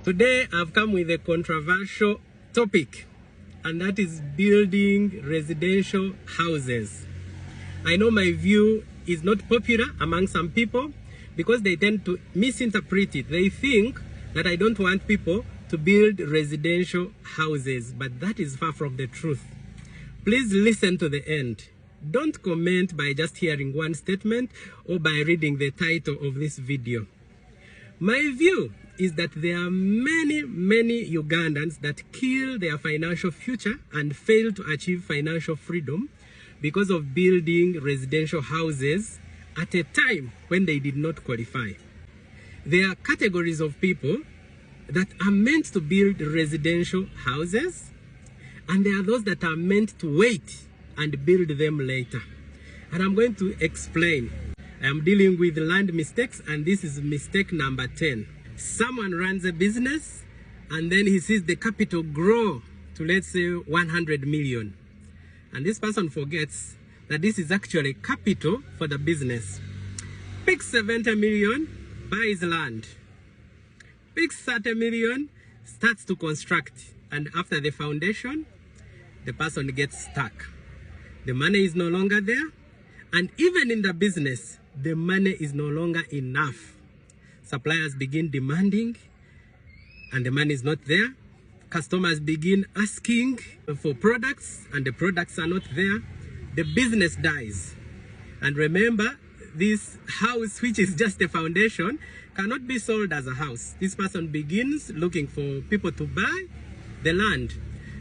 Today I've come with a controversial topic, and that is building residential houses. I know my view is not popular among some people because they tend to misinterpret it. They think that I don't want people to build residential houses, but that is far from the truth. Please listen to the end. Don't comment by just hearing one statement or by reading the title of this video. My view is that there are many Ugandans that kill their financial future and fail to achieve financial freedom because of building residential houses at a time when they did not qualify. There are categories of people that are meant to build residential houses, and there are those that are meant to wait and build them later. And I'm going to explain. I'm dealing with land mistakes, and this is mistake number 10. Someone runs a business and then he sees the capital grow to, let's say, 100 million. And this person forgets that this is actually capital for the business. Picks 70 million, buys land. Picks 30 million, starts to construct. And after the foundation, the person gets stuck. The money is no longer there. And even in the business, the money is no longer enough. Suppliers begin demanding, and the money is not there. Customers begin asking for products, and the products are not there. The business dies. And remember, this house, which is just a foundation, cannot be sold as a house. This person begins looking for people to buy the land.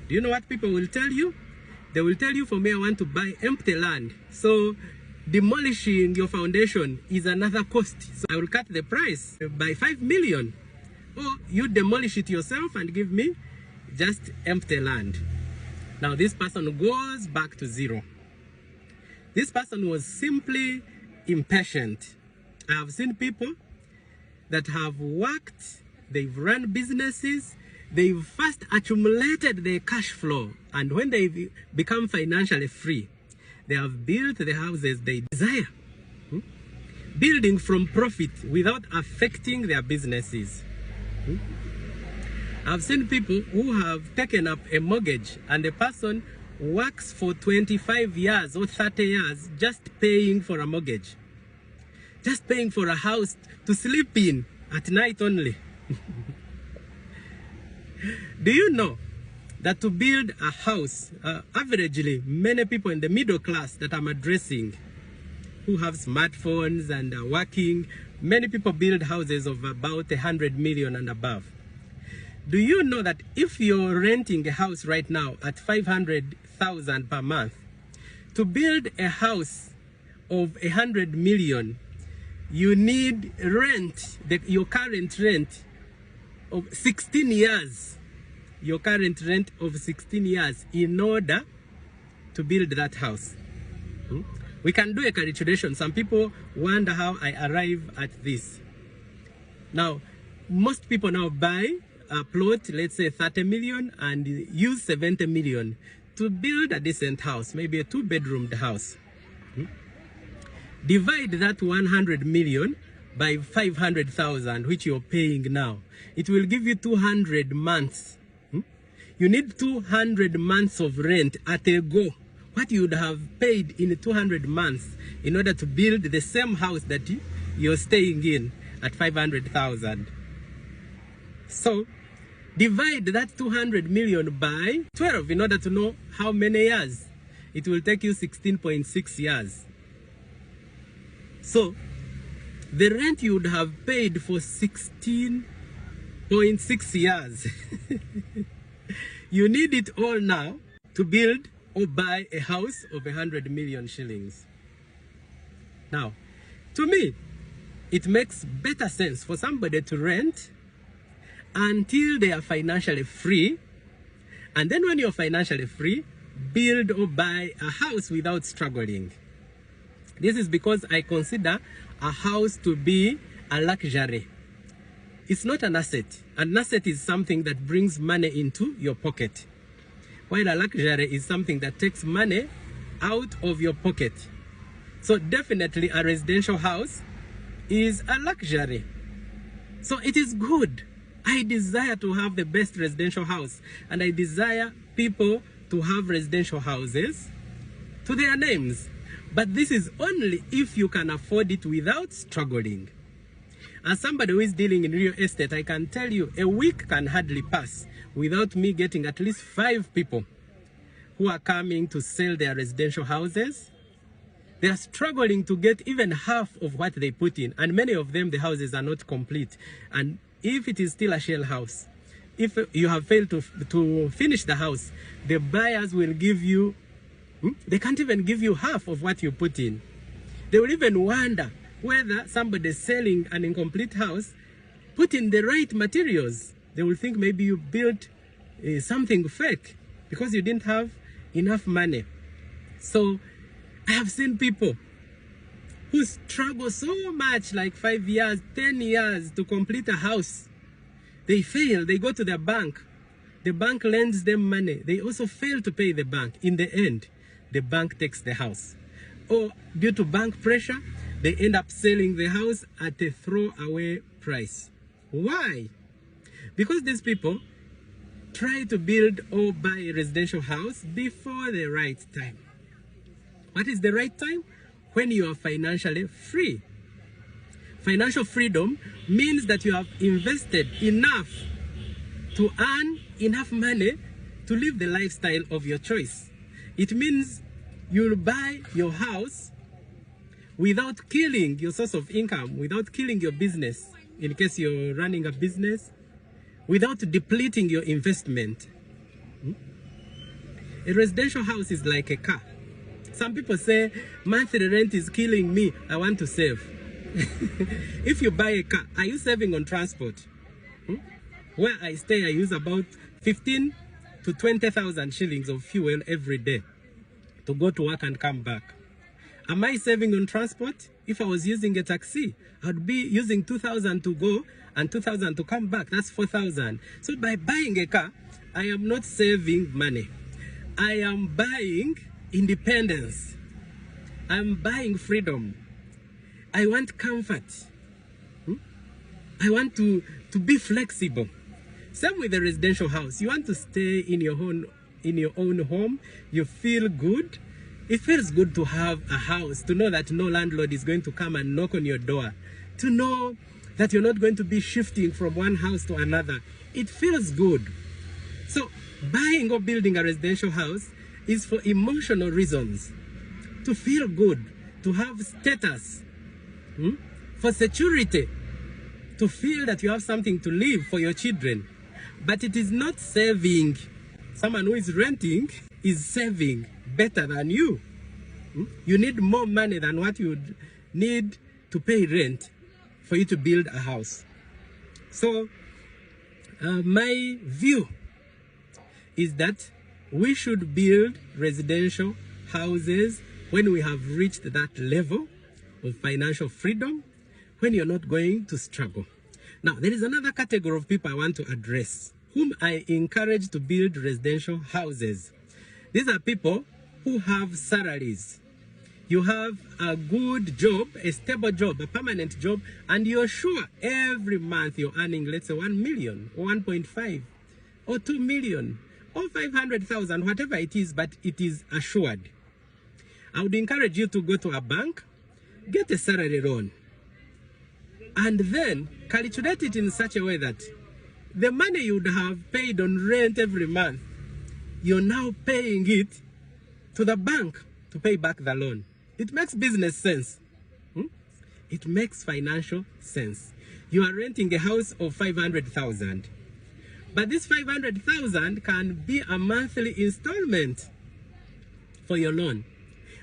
Do you know what people will tell you? They will tell you, for me, I want to buy empty land. So demolishing your foundation is another cost. So I will cut the price by 5 million. Or you demolish it yourself and give me just empty land. Now this person goes back to zero. This person was simply impatient. I have seen people that have worked, they've run businesses, they've first accumulated their cash flow, and when they become financially free, they have built the houses they desire. Building from profit without affecting their businesses. I've seen people who have taken up a mortgage and the person works for 25 years or 30 years just paying for a mortgage. Just paying for a house to sleep in at night only. Do you know that to build a house, averagely, many people in the middle class that I'm addressing, who have smartphones and are working, many people build houses of about 100 million and above. Do you know that if you're renting a house right now at 500,000 per month, to build a house of 100 million, you need rent, your current rent of 16 years. Your current rent of 16 years in order to build that house. We can do a calculation. Some people wonder how I arrive at this. Now, most people now buy a plot, let's say 30 million, and use 70 million to build a decent house, maybe a 2-bedroomed house. Divide that 100 million by 500,000, which you're paying now. It will give you 200 months. You need 200 months of rent at a go. What you would have paid in 200 months in order to build the same house that you're staying in at 500,000. So divide that 200 million by 12 in order to know how many years. It will take you 16.6 years. So the rent you would have paid for 16.6 years. You need it all now to build or buy a house of 100 million shillings. Now, to me, it makes better sense for somebody to rent until they are financially free. And then when you're financially free, build or buy a house without struggling. This is because I consider a house to be a luxury. It's not an asset. An asset is something that brings money into your pocket, while a luxury is something that takes money out of your pocket. So definitely a residential house is a luxury. So it is good I desire to have the best residential house, and I desire people to have residential houses to their names. But this is only if you can afford it without struggling. As somebody who is dealing in real estate, I can tell you a week can hardly pass without me getting at least 5 people who are coming to sell their residential houses. They are struggling to get even half of what they put in, and many of them, the houses are not complete. And if it is still a shell house, if you have failed to finish the house, the buyers will give you, they can't even give you half of what you put in. They will even wonder whether somebody selling an incomplete house put in the right materials. They will think maybe you built something fake because you didn't have enough money. So I have seen people who struggle so much, like 5 years, 10 years to complete a house. They fail, they go to the bank lends them money. They also fail to pay the bank. In the end, the bank takes the house. Or due to bank pressure, they end up selling the house at a throwaway price. Why? Because these people try to build or buy a residential house before the right time. What is the right time? When you are financially free. Financial freedom means that you have invested enough to earn enough money to live the lifestyle of your choice. It means you'll buy your house without killing your source of income, without killing your business, in case you're running a business, without depleting your investment. A residential house is like a car. Some people say, monthly rent is killing me, I want to save. If you buy a car, are you saving on transport? Where I stay, I use about 15 to 20,000 shillings of fuel every day to go to work and come back. Am I saving on transport? If I was using a taxi, I'd be using 2,000 to go and 2,000 to come back. That's 4,000. So by buying a car, I am not saving money. I am buying independence. I'm buying freedom. I want comfort. I want to be flexible. Same with the residential house. You want to stay in your own home. You feel good. It feels good to have a house, to know that no landlord is going to come and knock on your door, to know that you're not going to be shifting from one house to another. It feels good. So buying or building a residential house is for emotional reasons, to feel good, to have status, for security, to feel that you have something to live for your children. But it is not saving. Someone who is renting is saving better than you. You need more money than what you need to pay rent for you to build a house. So my view is that we should build residential houses when we have reached that level of financial freedom, when you're not going to struggle. Now, there is another category of people I want to address, whom I encourage to build residential houses. These are people who have salaries. You have a good job, a stable job, a permanent job, and you're sure every month you're earning, let's say, 1 million, or 1.5, or 2 million, or 500,000, whatever it is, but it is assured. I would encourage you to go to a bank, get a salary loan, and then calculate it in such a way that the money you would have paid on rent every month, you're now paying it to the bank to pay back the loan. It makes business sense. It makes financial sense. You are renting a house of 500,000, but this 500,000 can be a monthly installment for your loan.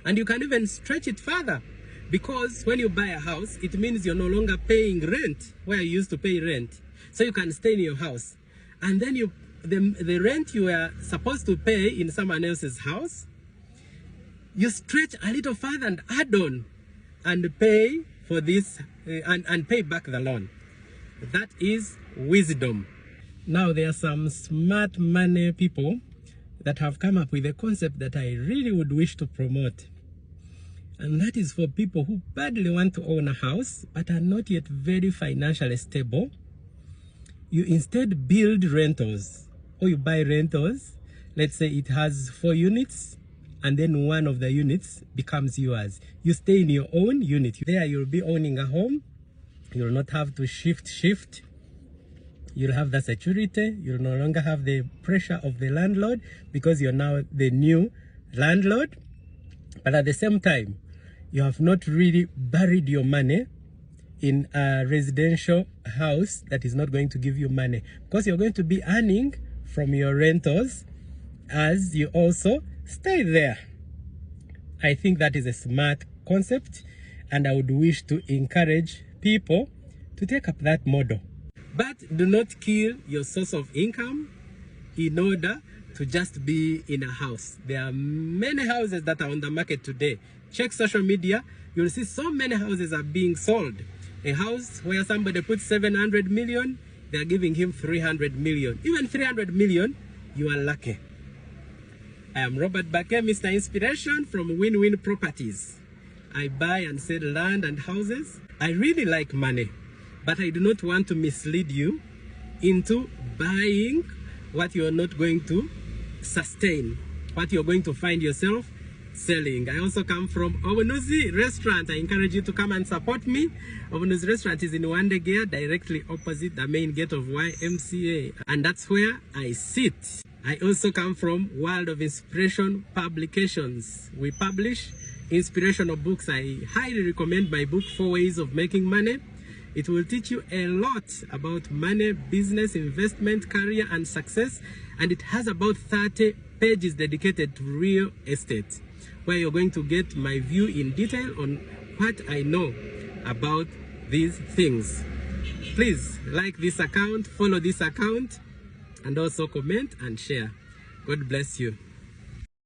And you can even stretch it further, because when you buy a house, it means you're no longer paying rent where you used to pay rent. So you can stay in your house. And then the rent you were supposed to pay in someone else's house, you stretch a little further and add on and pay for this and pay back the loan. That is wisdom. Now, there are some smart money people that have come up with a concept that I really would wish to promote. And that is for people who badly want to own a house but are not yet very financially stable. you instead build rentals, or you buy rentals. Let's say it has 4 units, and then one of the units becomes yours. You stay in your own unit. There you'll be owning a home. You'll not have to shift. You'll have the security. You'll no longer have the pressure of the landlord because you're now the new landlord. But at the same time, you have not really buried your money in a residential house that is not going to give you money, because you're going to be earning from your rentals as you also stay there. I think that is a smart concept, and I would wish to encourage people to take up that model. But do not kill your source of income in order to just be in a house. There are many houses that are on the market today. Check social media, you'll see so many houses are being sold. A house where somebody puts 700 million, they're giving him 300 million. Even 300 million, you are lucky. I am Robert Bake, Mr. Inspiration from Win-Win Properties. I buy and sell land and houses. I really like money, but I do not want to mislead you into buying what you are not going to sustain, what you're going to find yourself selling. I also come from Obunuzi Restaurant. I encourage you to come and support me. Obunuzi Restaurant is in Wandegea, directly opposite the main gate of YMCA, and that's where I sit. I also come from World of Inspiration Publications. We publish inspirational books. I highly recommend my book, 4 Ways of Making Money. It will teach you a lot about money, business, investment, career, and success. And it has about 30 pages dedicated to real estate, where you're going to get my view in detail on what I know about these things. Please like this account, follow this account, and also comment and share. God bless you.